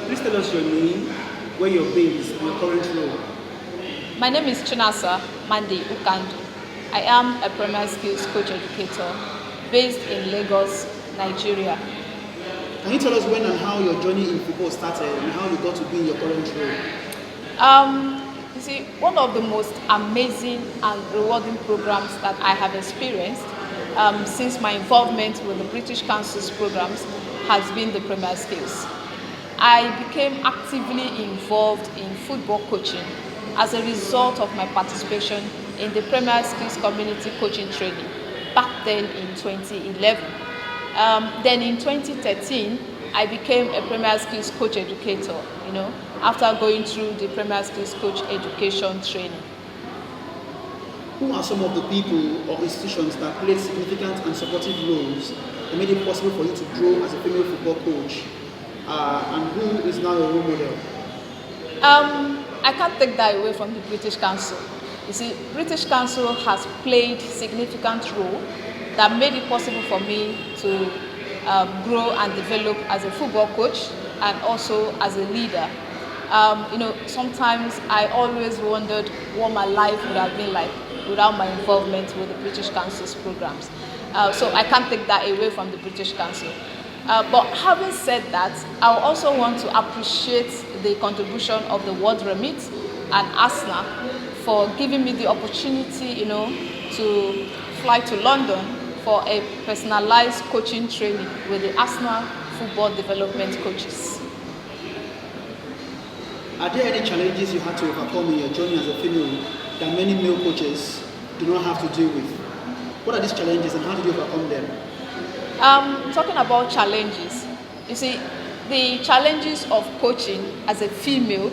Please tell us your name, where you're based, and your current role. My name is Chinasa Mandi Ukandu. I am a Premier Skills Coach Educator based in Lagos, Nigeria. Can you tell us when and how your journey in football started and how you got to be in your current role? You see, one of the most amazing and rewarding programs that I have experienced since my involvement with the British Council's programs has been the Premier Skills. I became actively involved in football coaching as a result of my participation in the Premier Skills Community Coaching Training back then in 2011. Then in 2013, I became a Premier Skills Coach Educator, after going through the Premier Skills Coach Education training. Who are some of the people or institutions that played significant and supportive roles that made it possible for you to grow as a female football coach? And who is now your role model? I can't take that away from the British Council. You see, British Council has played significant role that made it possible for me to grow and develop as a football coach and also as a leader. Sometimes I always wondered what my life would have been like without my involvement with the British Council's programs. So I can't take that away from the British Council. But having said that, I also want to appreciate the contribution of the World Remit and ASNA for giving me the opportunity, to fly to London for a personalized coaching training with the ASNA football development coaches. Are there any challenges you had to overcome in your journey as a female that many male coaches do not have to deal with? What are these challenges and how did you overcome them? Talking about challenges, you see, the challenges of coaching as a female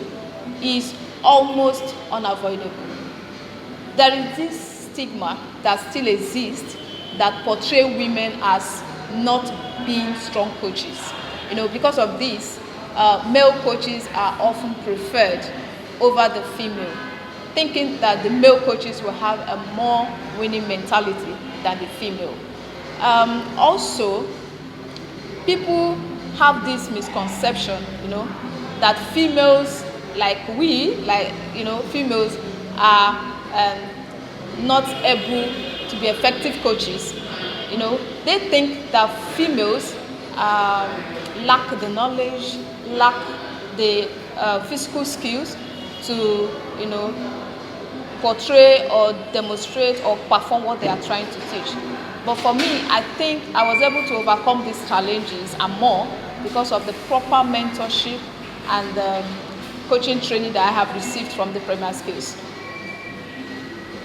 is almost unavoidable. There is this stigma that still exists that portray women as not being strong coaches. Because of this, male coaches are often preferred over the female, thinking that the male coaches will have a more winning mentality than the female. Also, people have this misconception, that females females are not able to be effective coaches. They think that females lack the knowledge, lack the physical skills to, portray or demonstrate or perform what they are trying to teach. But for me, I think I was able to overcome these challenges and more because of the proper mentorship and coaching training that I have received from the Premier Skills.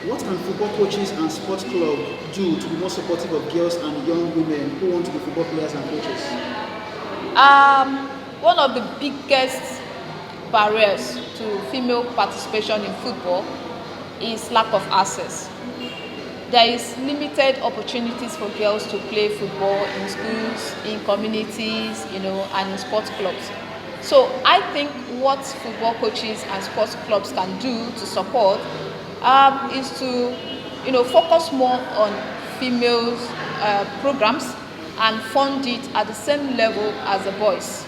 What can football coaches and sports clubs do to be more supportive of girls and young women who want to be football players and coaches? One of the biggest barriers to female participation in football is lack of access. There is limited opportunities for girls to play football in schools, in communities, and in sports clubs. So I think what football coaches and sports clubs can do to support is to, focus more on females programs and fund it at the same level as the boys.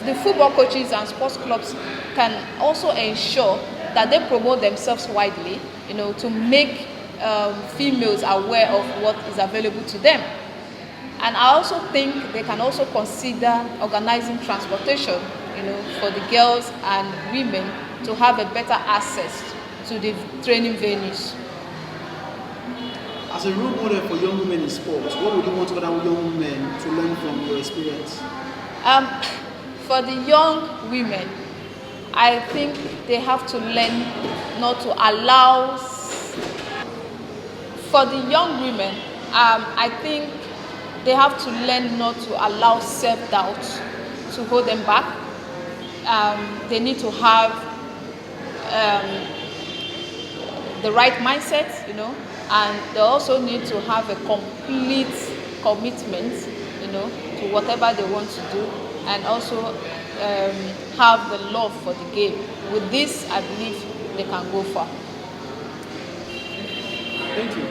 The football coaches and sports clubs can also ensure that they promote themselves widely, to make females aware of what is available to them. And I also think they can also consider organizing transportation, for the girls and women to have a better access to the training venues. As a role model for young women in sports, what would you want other young women to learn from your experience? For the young women, I think they have to learn not to allow. For the young women, I think they have to learn not to allow self-doubt to hold them back. They need to have the right mindset, and they also need to have a complete commitment, to whatever they want to do, and also have the love for the game. With this, I believe they can go far. Thank you.